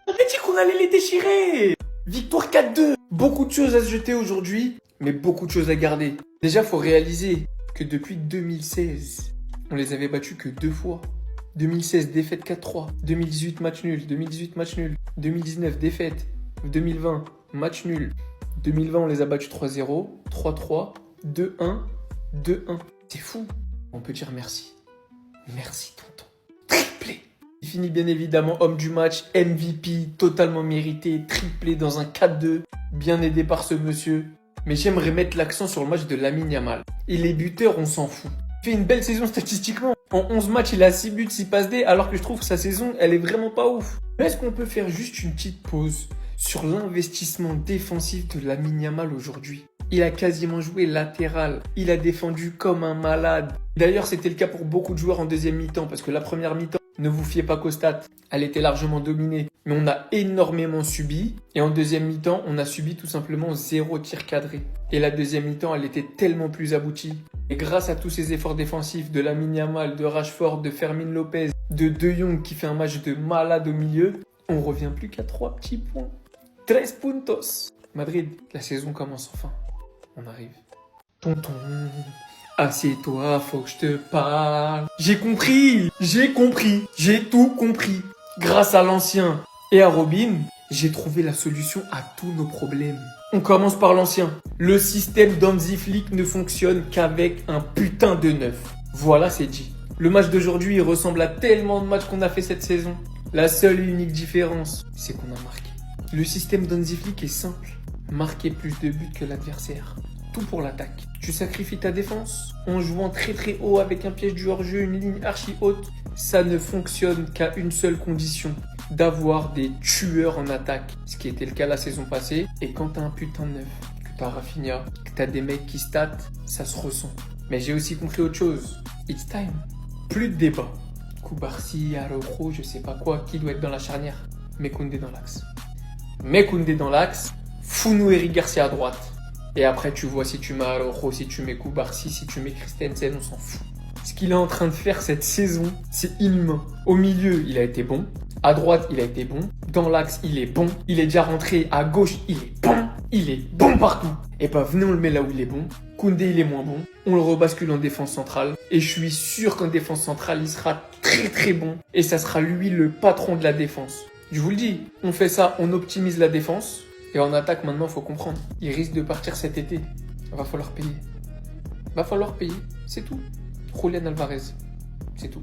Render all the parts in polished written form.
On a dit qu'on allait les déchirer. Victoire 4-2. Beaucoup de choses à se jeter aujourd'hui, mais beaucoup de choses à garder. Déjà, faut réaliser que depuis 2016, on les avait battus que 2 fois. 2016, défaite 4-3. 2018, match nul. 2018, match nul. 2019, défaite. 2020, match nul. 2020, on les a battus 3-0, 3-3, 2-1, 2-1. C'est fou. On peut dire merci. Merci, tonton. Triplé. Il finit bien évidemment homme du match, MVP, totalement mérité, triplé dans un 4-2, bien aidé par ce monsieur. Mais j'aimerais mettre l'accent sur le match de Lamine Yamal. Et les buteurs, on s'en fout. Il fait une belle saison statistiquement. En 11 matchs, il a 6 buts, 6 passes D, alors que je trouve que sa saison, elle est vraiment pas ouf. Mais est-ce qu'on peut faire juste une petite pause sur l'investissement défensif de Lamine Yamal aujourd'hui? Il a quasiment joué latéral. Il a défendu comme un malade. D'ailleurs, c'était le cas pour beaucoup de joueurs en deuxième mi-temps, parce que la première mi-temps, ne vous fiez pas qu'aux stats, elle était largement dominée. Mais on a énormément subi. Et en deuxième mi-temps, on a subi tout simplement 0 tir cadré. Et la deuxième mi-temps, elle était tellement plus aboutie. Et grâce à tous ces efforts défensifs de Lamine Yamal, de Rashford, de Fermin Lopez, de De Jong qui fait un match de malade au milieu, on revient plus qu'à 3 petits points. 13 puntos. Madrid, la saison commence enfin. On arrive. Tonton, assieds-toi, faut que je te parle. J'ai compris, j'ai tout compris. Grâce à l'ancien et à Robin, j'ai trouvé la solution à tous nos problèmes. On commence par l'ancien. Le système d'Hansi Flick ne fonctionne qu'avec un putain de neuf. Voilà, c'est dit. Le match d'aujourd'hui, il ressemble à tellement de matchs qu'on a fait cette saison. La seule et unique différence, c'est qu'on a marqué. Le système d'Hansi Flick est simple. Marquer plus de buts que l'adversaire. Tout pour l'attaque. Tu sacrifies ta défense en jouant très très haut avec un piège du hors-jeu, une ligne archi haute. Ça ne fonctionne qu'à une seule condition. D'avoir des tueurs en attaque. Ce qui était le cas la saison passée. Et quand t'as un putain de neuf, que t'as Rafinha, que t'as des mecs qui statent, ça se ressent. Mais j'ai aussi compris autre chose. It's time. Plus de débat. Koubarsi, Araujo, je sais pas quoi, qui doit être dans la charnière. Mais Koundé dans l'axe. Fous-nous Eric Garcia à droite. Et après, tu vois si tu mets Araujo, si tu mets Koubarsi, si tu mets Christensen, on s'en fout. Ce qu'il est en train de faire cette saison, c'est inhumain. Au milieu, il a été bon. À droite, il a été bon. Dans l'axe, il est bon. Il est déjà rentré à gauche, il est bon. Il est bon partout. Et bah, venez, on le met là où il est bon. Koundé, il est moins bon. On le rebascule en défense centrale. Et je suis sûr qu'en défense centrale, il sera très très bon. Et ça sera lui le patron de la défense. Je vous le dis, on fait ça, on optimise la défense. Et en attaque, maintenant, faut comprendre. Il risque de partir cet été. Va falloir payer. C'est tout. Julián Alvarez. C'est tout.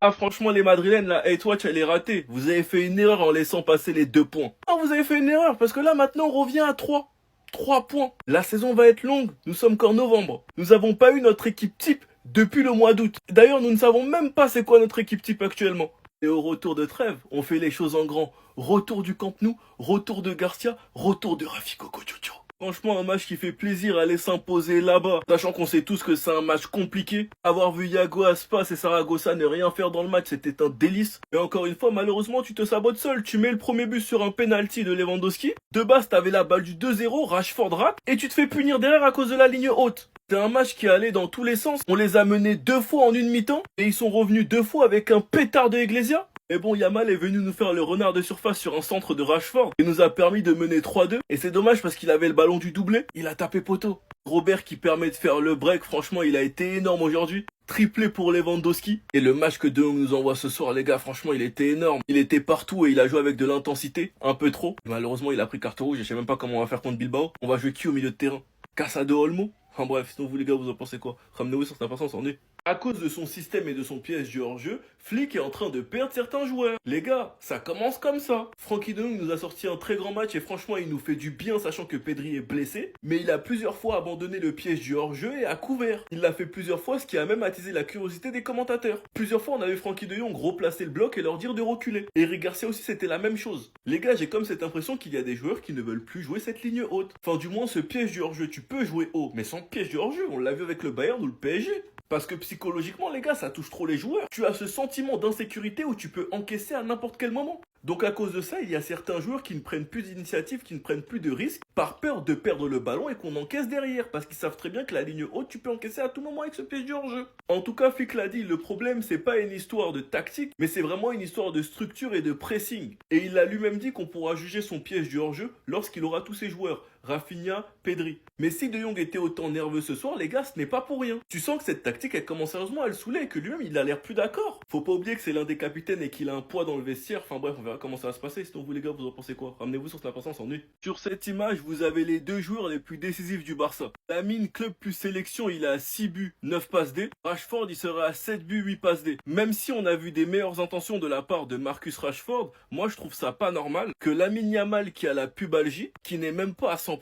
Ah franchement les Madrilènes là, hey toi tu allais rater. Vous avez fait une erreur en laissant passer les 2 points. Non vous avez fait une erreur parce que là maintenant on revient à 3. 3 points. La saison va être longue, nous sommes qu'en novembre. Nous n'avons pas eu notre équipe type depuis le mois d'août. D'ailleurs nous ne savons même pas c'est quoi notre équipe type actuellement. Et au retour de trêve, on fait les choses en grand. Retour du Camp Nou, retour de Garcia, retour de Rafi Coco Jojo. Franchement, un match qui fait plaisir à aller s'imposer là-bas. Sachant qu'on sait tous que c'est un match compliqué. Avoir vu Yago Aspas et Saragossa ne rien faire dans le match, c'était un délice. Et encore une fois, malheureusement, tu te sabotes seul. Tu mets le premier but sur un penalty de Lewandowski. De base, t'avais la balle du 2-0, Rashford rate. Et tu te fais punir derrière à cause de la ligne haute. C'est un match qui allait dans tous les sens. On les a menés 2 fois en une mi-temps. Et ils sont revenus 2 fois avec un pétard de Iglesia. Mais bon, Yamal est venu nous faire le renard de surface sur un centre de Rashford et nous a permis de mener 3-2. Et c'est dommage parce qu'il avait le ballon du doublé. Il a tapé poteau. Robert qui permet de faire le break, franchement, il a été énorme aujourd'hui. Triplé pour Lewandowski. Et le match que De Jong nous envoie ce soir, les gars, franchement, il était énorme. Il était partout et il a joué avec de l'intensité. Un peu trop. Malheureusement, il a pris carton rouge et je sais même pas comment on va faire contre Bilbao. On va jouer qui au milieu de terrain? Casado Olmo? Enfin bref, sinon vous les gars, vous en pensez quoi? Ramenez-vous sur sa façon, on s'en est. À cause de son système et de son piège du hors-jeu, Flick est en train de perdre certains joueurs. Les gars, ça commence comme ça. Frankie de Jong nous a sorti un très grand match et franchement il nous fait du bien sachant que Pedri est blessé. Mais il a plusieurs fois abandonné le piège du hors-jeu et a couvert. Il l'a fait plusieurs fois, ce qui a même attisé la curiosité des commentateurs. Plusieurs fois on avait Frankie de Jong replacer le bloc et leur dire de reculer. Eric Garcia aussi c'était la même chose. Les gars, j'ai comme cette impression qu'il y a des joueurs qui ne veulent plus jouer cette ligne haute. Enfin du moins ce piège du hors-jeu, tu peux jouer haut, mais sans piège du hors-jeu, on l'a vu avec le Bayern ou le PSG. Parce que psychologiquement, les gars, ça touche trop les joueurs. Tu as ce sentiment d'insécurité où tu peux encaisser à n'importe quel moment. Donc à cause de ça, il y a certains joueurs qui ne prennent plus d'initiative, qui ne prennent plus de risques, par peur de perdre le ballon et qu'on encaisse derrière, parce qu'ils savent très bien que la ligne haute, tu peux encaisser à tout moment avec ce piège du hors-jeu. En tout cas, Flick l'a dit, le problème c'est pas une histoire de tactique, mais c'est vraiment une histoire de structure et de pressing. Et il a lui-même dit qu'on pourra juger son piège du hors-jeu lorsqu'il aura tous ses joueurs, Rafinha, Pedri. Mais si De Jong était autant nerveux ce soir, les gars, ce n'est pas pour rien. Tu sens que cette tactique, elle commence sérieusement à le saouler et que lui-même, il a l'air plus d'accord. Faut pas oublier que c'est l'un des capitaines et qu'il a un poids dans le vestiaire. Enfin bref, on verra comment ça va se passer. Sinon, vous les gars, vous en pensez quoi? Ramenez-vous sur cette importance en nuit. Sur cette image, vous avez les deux joueurs les plus décisifs du Barça. Lamine, club plus sélection, il a 6 buts, 9 passes D. Rashford, il sera à 7 buts, 8 passes D. Même si on a vu des meilleures intentions de la part de Marcus Rashford, moi je trouve ça pas normal que Lamine Yamal, qui a la pubalgie, qui n'est même pas à 100%,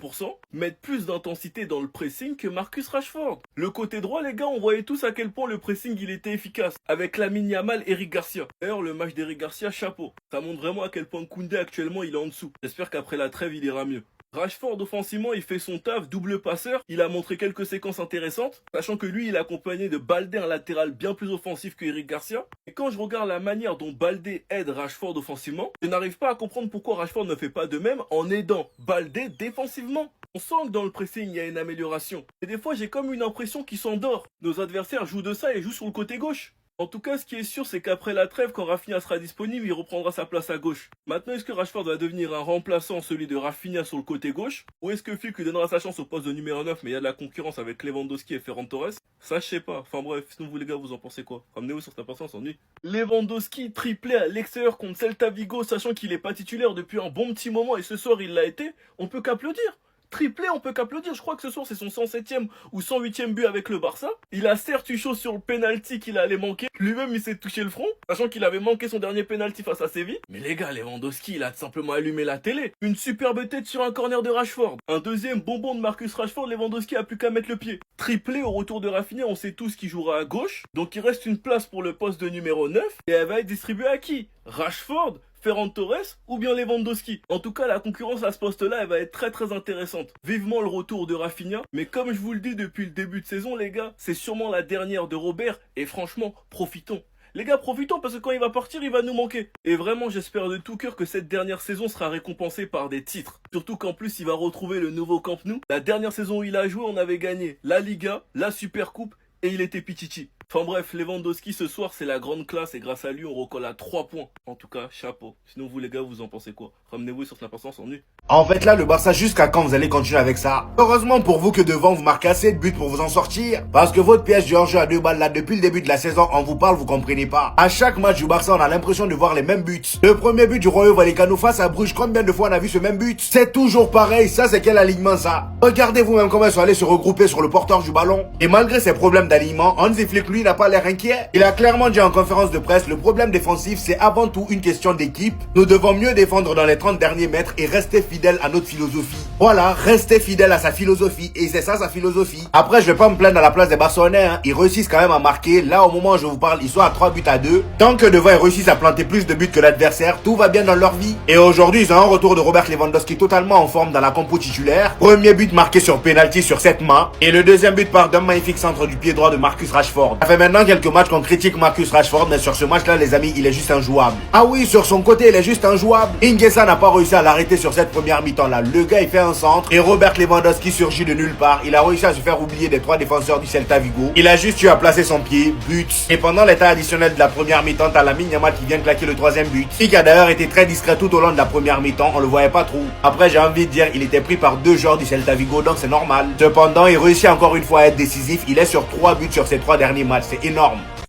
mette plus d'intensité dans le pressing que Marcus Rashford. Le côté droit, les gars, on voyait tous à quel point le pressing il était efficace. Avec Lamine Yamal, Eric Garcia. D'ailleurs, le match d'Eric Garcia, chapeau. Ça montre vraiment à quel point Koundé actuellement il est en dessous. J'espère qu'après la trêve, il ira mieux. Rashford, offensivement, il fait son taf, double passeur. Il a montré quelques séquences intéressantes, sachant que lui, il est accompagné de Baldé, un latéral bien plus offensif que Eric Garcia. Et quand je regarde la manière dont Baldé aide Rashford offensivement, je n'arrive pas à comprendre pourquoi Rashford ne fait pas de même en aidant Baldé défensivement. On sent que dans le pressing, il y a une amélioration. Et des fois, j'ai comme une impression qu'il s'endort. Nos adversaires jouent de ça et jouent sur le côté gauche. En tout cas, ce qui est sûr, c'est qu'après la trêve, quand Rafinha sera disponible, il reprendra sa place à gauche. Maintenant, est-ce que Rashford va devenir un remplaçant, celui de Rafinha sur le côté gauche? Ou est-ce que Flick lui donnera sa chance au poste de numéro 9, mais il y a de la concurrence avec Lewandowski et Ferran Torres? Ça, je sais pas. Enfin bref, sinon vous les gars, vous en pensez quoi? Ramenez-vous sur cette importance en nuit. Lewandowski triplé à l'extérieur contre Celta Vigo, sachant qu'il est pas titulaire depuis un bon petit moment et ce soir il l'a été, on peut qu'applaudir. Triplé, on peut qu'applaudir. Je crois que ce soir, c'est son 107e ou 108e but avec le Barça. Il a certes eu chaud sur le penalty qu'il allait manquer. Lui-même, il s'est touché le front, sachant qu'il avait manqué son dernier penalty face à Séville. Mais les gars, Lewandowski, il a simplement allumé la télé. Une superbe tête sur un corner de Rashford. Un deuxième bonbon de Marcus Rashford, Lewandowski a plus qu'à mettre le pied. Triplé au retour de Rafinha, on sait tous qu'il jouera à gauche. Donc il reste une place pour le poste de numéro 9. Et elle va être distribuée à qui? Rashford, Ferran Torres ou bien Lewandowski. En tout cas, la concurrence à ce poste-là, elle va être très très intéressante. Vivement le retour de Rafinha. Mais comme je vous le dis depuis le début de saison, les gars, c'est sûrement la dernière de Robert. Et franchement, profitons. Les gars, profitons parce que quand il va partir, il va nous manquer. Et vraiment, j'espère de tout cœur que cette dernière saison sera récompensée par des titres. Surtout qu'en plus, il va retrouver le nouveau Camp Nou. La dernière saison où il a joué, on avait gagné la Liga, la Supercoupe et il était Pichichi. Enfin bref, Lewandowski ce soir c'est la grande classe et grâce à lui on recolle à 3 points. En tout cas, chapeau. Sinon vous les gars, vous en pensez quoi? Ramenez-vous sur cette importance en nu. En fait là, le Barça, jusqu'à quand vous allez continuer avec ça? Heureusement pour vous que devant vous marquez assez de buts pour vous en sortir. Parce que votre piège du hors-jeu à 2 balles là, depuis le début de la saison, on vous parle, vous comprenez pas. À chaque match du Barça, on a l'impression de voir les mêmes buts. Le premier but du Rayo Vallecano face à Bruges, combien de fois on a vu ce même but? C'est toujours pareil, ça c'est quel alignement ça? Regardez vous-même comment ils sont allés se regrouper sur le porteur du ballon. Et malgré ces problèmes d'alignement, Hansi Flick lui n'a pas l'air inquiet. Il a clairement dit en conférence de presse, le problème défensif c'est avant tout une question d'équipe. Nous devons mieux défendre dans les 30 derniers mètres et rester fidèles à notre philosophie. Voilà, rester fidèle à sa philosophie. Et c'est ça sa philosophie. Après je vais pas me plaindre à la place des Barcelonais, hein. Ils réussissent quand même à marquer. Là au moment où je vous parle, ils sont à 3 buts à 2. Tant que devant ils réussissent à planter plus de buts que l'adversaire, tout va bien dans leur vie. Et aujourd'hui ils ont un retour de Robert Lewandowski totalement en forme dans la compo titulaire. Premier but marqué sur penalty sur 7 mains. Et le deuxième but part d'un magnifique centre du pied droit de Marcus Rashford. Ça fait maintenant quelques matchs qu'on critique Marcus Rashford, mais sur ce match-là, les amis, il est juste injouable. Ah oui, sur son côté, il est juste injouable. Inguesa n'a pas réussi à l'arrêter sur cette première mi-temps-là. Le gars, il fait un centre et Robert Lewandowski surgit de nulle part. Il a réussi à se faire oublier des 3 défenseurs du Celta Vigo. Il a juste eu à placer son pied, but. Et pendant l'état additionnel de la première mi-temps, t'as Lamine Yamal qui vient de claquer le 3e but. Il qui a d'ailleurs été très discret tout au long de la première mi-temps, on le voyait pas trop. Après, j'ai envie de dire, il était pris par 2 joueurs du Celta Vigo, donc c'est normal. Cependant, il réussit encore une fois à être décisif. Il est sur 3 buts sur ses 3 derniers matchs, c'est énorme.